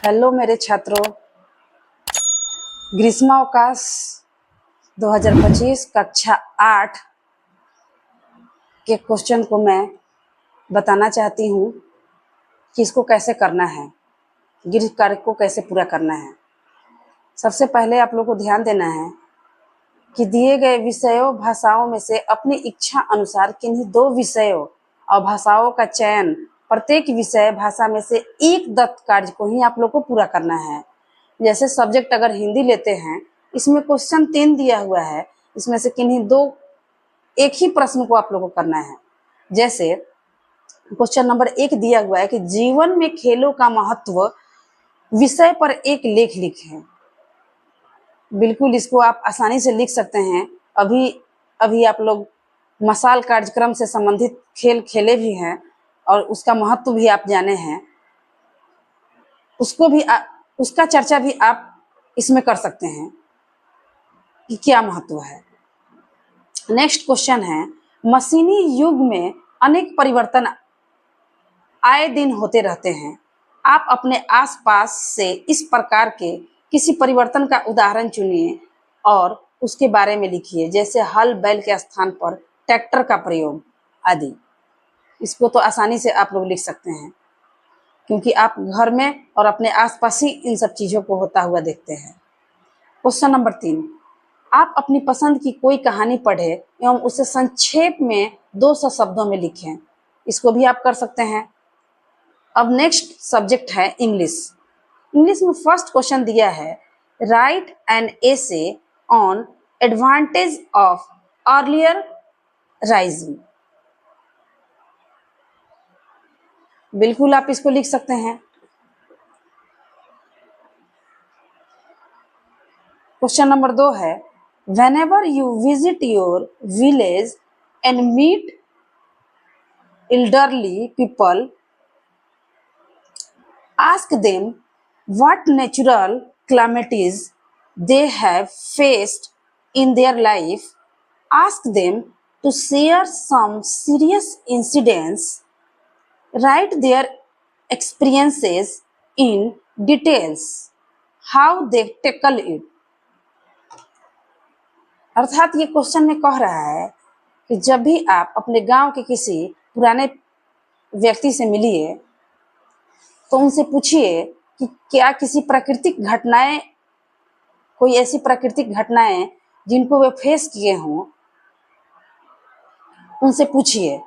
Hello मेरे छात्रों, ग्रीष्मावकाश 2025 कक्षा 8 के क्वेश्चन को मैं बताना चाहती हूँ कि इसको कैसे करना है, गृह कार्य को कैसे पूरा करना है। सबसे पहले आप लोग को ध्यान देना है कि दिए गए विषयों भाषाओं में से अपनी इच्छा अनुसार किन्हीं 2 विषयों और भाषाओं का चयन, प्रत्येक विषय भाषा में से एक दत्त कार्य को ही आप लोग को पूरा करना है। जैसे सब्जेक्ट अगर हिंदी लेते हैं, इसमें क्वेश्चन 3 दिया हुआ है, इसमें से किन्हीं 2 एक ही प्रश्न को आप लोग को करना है। जैसे क्वेश्चन नंबर 1 दिया हुआ है कि जीवन में खेलों का महत्व विषय पर एक लेख लिखें। बिल्कुल इसको आप आसानी से लिख सकते हैं। अभी आप लोग मशाल कार्यक्रम से संबंधित खेल खेले भी हैं और उसका महत्व भी आप जाने हैं, उसका चर्चा भी आप इसमें कर सकते हैं कि क्या महत्व है। नेक्स्ट क्वेश्चन है, मशीनी युग में अनेक परिवर्तन आए दिन होते रहते हैं। आप अपने आसपास से इस प्रकार के किसी परिवर्तन का उदाहरण चुनिए और उसके बारे में लिखिए। जैसे हल बैल के स्थान पर ट्रैक्टर का प्रयोग आदि। इसको तो आसानी से आप लोग लिख सकते हैं, क्योंकि आप घर में और अपने आसपास ही इन सब चीज़ों को होता हुआ देखते हैं। क्वेश्चन नंबर 3, आप अपनी पसंद की कोई कहानी पढ़े एवं उसे संक्षेप में 200 शब्दों में लिखें। इसको भी आप कर सकते हैं। अब नेक्स्ट सब्जेक्ट है इंग्लिश। इंग्लिश में फर्स्ट क्वेश्चन दिया है, right an essay on advantage of earlier rising. बिल्कुल आप इसको लिख सकते हैं। क्वेश्चन नंबर 2 है, whenever you visit your village and meet elderly people, ask them what natural calamities they have faced in their life. Ask them to share some serious incidents. Write their experiences in details, how they tackle it. अर्थात ये question में कह रहा है कि जब भी आप अपने गांव के किसी पुराने व्यक्ति से मिलिए तो उनसे पूछिए कि क्या किसी प्राकृतिक घटनाएं, कोई ऐसी प्राकृतिक घटनाएं जिनको वे फेस किए हों, उनसे पूछिए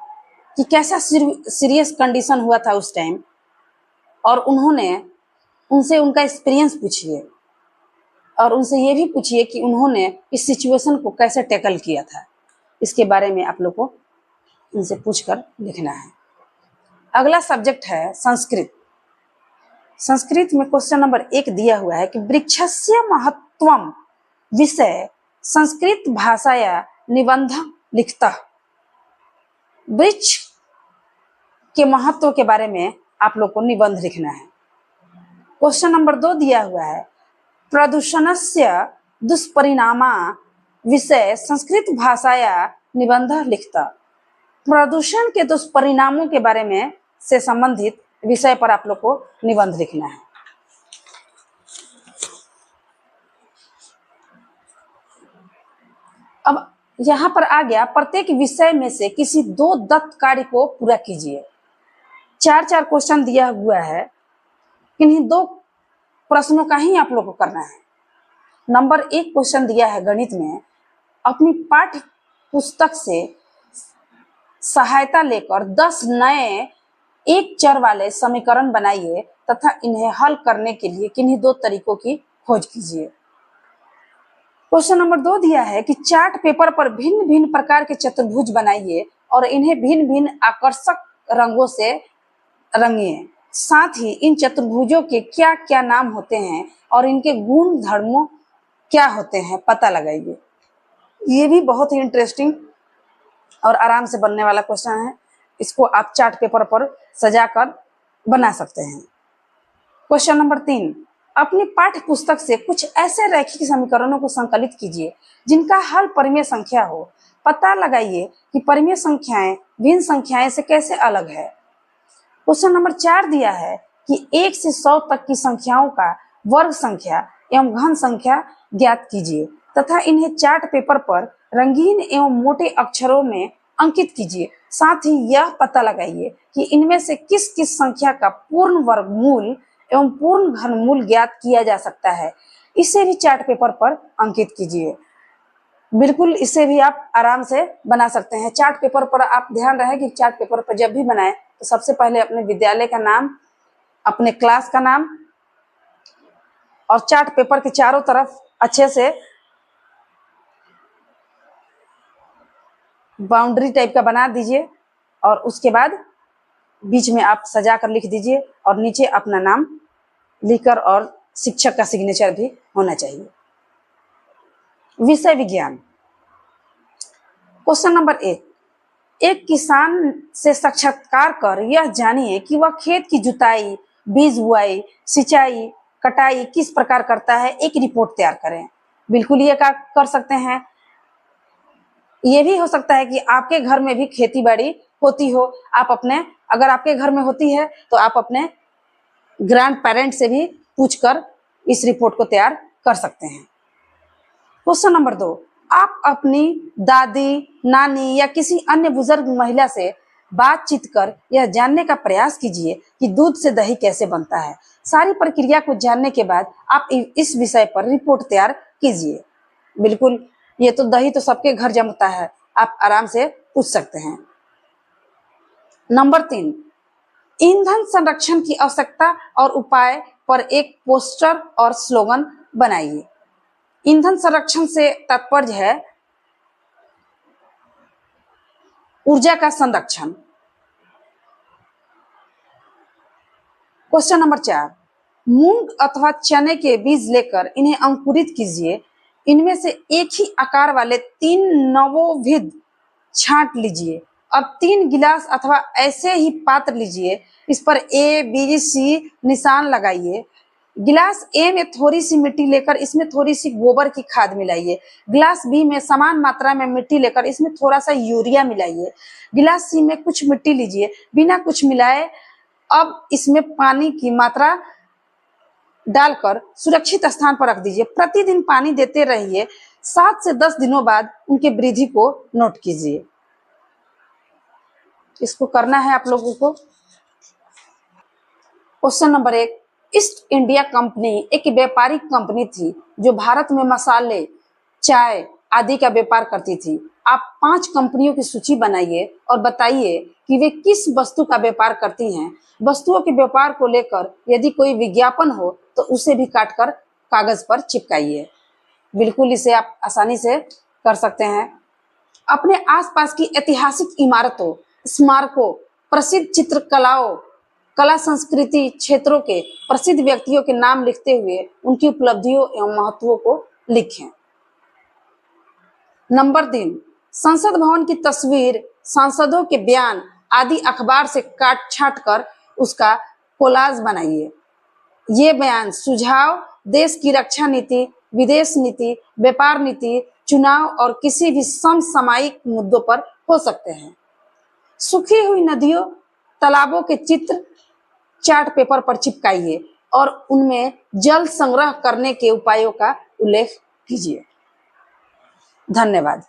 कि कैसा सीरियस कंडीशन हुआ था उस टाइम, और उनसे उनका एक्सपीरियंस पूछिए और उनसे ये भी पूछिए कि उन्होंने इस सिचुएशन को कैसे टैकल किया था। इसके बारे में आप लोग को उनसे पूछकर लिखना है। अगला सब्जेक्ट है संस्कृत। संस्कृत में क्वेश्चन नंबर 1 दिया हुआ है कि वृक्षस्य महत्वम विषय संस्कृत भाषाया निबंध लिखता। वृक्ष के महत्व के बारे में आप लोग को निबंध लिखना है। क्वेश्चन नंबर 2 दिया हुआ है, प्रदूषणस्य दुष्परिणामा विषय संस्कृत भाषाया निबंध लिखता। प्रदूषण के दुष्परिणामों के बारे में से संबंधित विषय पर आप लोग को निबंध लिखना है। अब यहाँ पर आ गया, प्रत्येक विषय में से किसी 2 दत्त कार्य को पूरा कीजिए। 4 क्वेश्चन दिया हुआ है, किन्हीं 2 प्रश्नों का ही आप लोग को करना है। नंबर 1 क्वेश्चन दिया है गणित में, अपनी पाठ्य पुस्तक से सहायता लेकर 10 नए एक चर वाले समीकरण बनाइए तथा इन्हें हल करने के लिए किन्हीं 2 तरीकों की खोज कीजिए। क्वेश्चन नंबर 2 दिया है कि चार्ट पेपर पर भिन्न भिन्न प्रकार के चतुर्भुज बनाइए और इन्हें भिन्न भिन्न आकर्षक रंगों से रंगिए। साथ ही इन चतुर्भुजों के क्या क्या नाम होते हैं और इनके गुण धर्मों क्या होते हैं पता लगाइए। ये भी बहुत ही इंटरेस्टिंग और आराम से बनने वाला क्वेश्चन है। इसको आप चार्ट पेपर पर सजाकर बना सकते हैं। क्वेश्चन नंबर 3, अपनी पाठ्य पुस्तक से कुछ ऐसे रैखिक समीकरणों को संकलित कीजिए जिनका हल परिमेय संख्या हो। पता लगाइए कि परिमेय संख्याएं भिन्न संख्याएं से कैसे अलग है। क्वेश्चन नंबर 4 दिया है कि 1 से 100 तक की संख्याओं का वर्ग संख्या एवं घन संख्या ज्ञात कीजिए तथा इन्हें चार्ट पेपर पर रंगीन एवं मोटे अक्षरों में अंकित कीजिए। साथ ही यह पता लगाइए कि इनमें से किस किस संख्या का पूर्ण वर्गमूल एवं पूर्ण घनमूल ज्ञात किया जा सकता है। इसे भी चार्ट पेपर पर अंकित कीजिए। बिल्कुल इसे भी आप आराम से बना सकते हैं। चार्ट पेपर पर आप ध्यान रहे कि चार्ट पेपर पर जब भी बनाएं तो सबसे पहले अपने विद्यालय का नाम, अपने क्लास का नाम और चार्ट पेपर के चारों तरफ अच्छे से बाउंड्री टाइप का बना दीजिए और उसके बाद बीच में आप सजा कर लिख दीजिए और नीचे अपना नाम लिखकर और शिक्षक का सिग्नेचर भी होना चाहिए। विषय विज्ञान। क्वेश्चन नंबर 1, एक किसान से साक्षात्कार कर यह जानिए कि वह खेत की जुताई, बीज बुआई, सिंचाई, कटाई किस प्रकार करता है। एक रिपोर्ट तैयार करें। बिल्कुल ये कर सकते हैं। ये भी हो सकता है कि आपके घर में भी खेती बाड़ी होती हो। आप अपने, अगर आपके घर में होती है तो आप अपने ग्रैंड पेरेंट से भी पूछकर इस रिपोर्ट को तैयार कर सकते हैं। क्वेश्चन नंबर 2, आप अपनी दादी, नानी या किसी अन्य बुजुर्ग महिला से बातचीत कर यह जानने का प्रयास कीजिए कि दूध से दही कैसे बनता है। सारी प्रक्रिया को जानने के बाद आप इस विषय पर रिपोर्ट तैयार कीजिए। बिल्कुल, ये तो दही तो सबके घर जमता है, आप आराम से पूछ सकते हैं। नंबर 3, ईंधन संरक्षण की आवश्यकता और उपाय पर एक पोस्टर और स्लोगन बनाइए। ईंधन संरक्षण से तात्पर्य है ऊर्जा का संरक्षण। क्वेश्चन नंबर 4, मूंग अथवा चने के बीज लेकर इन्हें अंकुरित कीजिए। इनमें से एक ही आकार वाले 3 नवोविध छांट लीजिए। अब 3 गिलास अथवा ऐसे ही पात्र लीजिए, इस पर A, B, C निशान लगाइए। गिलास A में थोड़ी सी मिट्टी लेकर इसमें थोड़ी सी गोबर की खाद मिलाइए। गिलास B में समान मात्रा में मिट्टी लेकर इसमें थोड़ा सा यूरिया मिलाइए। गिलास C में कुछ मिट्टी लीजिए, बिना कुछ मिलाए अब इसमें पानी की मात्रा डालकर सुरक्षित स्थान पर रख दीजिए। प्रतिदिन पानी देते रहिए। 7 से 10 दिनों बाद उनके वृद्धि को नोट कीजिए। इसको करना है आप लोगों को। Question number 1, east India company एक व्यापारिक कंपनी थी जो भारत में मसाले, चाय आदि का व्यापार करती थी। आप 5 कंपनियों की सूची बनाइए और बताइए कि वे किस वस्तु का व्यापार करती हैं। वस्तुओं के व्यापार को लेकर यदि कोई विज्ञापन हो तो उसे भी काटकर कागज पर चिपकाइए। बिल्कुल इसे आप आसानी से कर सकते हैं। अपने आसपास की ऐतिहासिक इमारतों, स्मारकों, प्रसिद्ध चित्रकलाओं, कला संस्कृति क्षेत्रों के प्रसिद्ध व्यक्तियों के नाम लिखते हुए उनकी उपलब्धियों एवं महत्वों को लिखें। नंबर 3, संसद भवन की तस्वीर, सांसदों के बयान आदि अखबार से काट छांट कर उसका कोलाज बनाइए। ये बयान, सुझाव देश की रक्षा नीति, विदेश नीति, व्यापार नीति, चुनाव और किसी भी समसामयिक मुद्दों पर हो सकते हैं। सूखी हुई नदियों, तालाबों के चित्र चार्ट पेपर पर चिपकाइए और उनमें जल संग्रह करने के उपायों का उल्लेख कीजिए। धन्यवाद।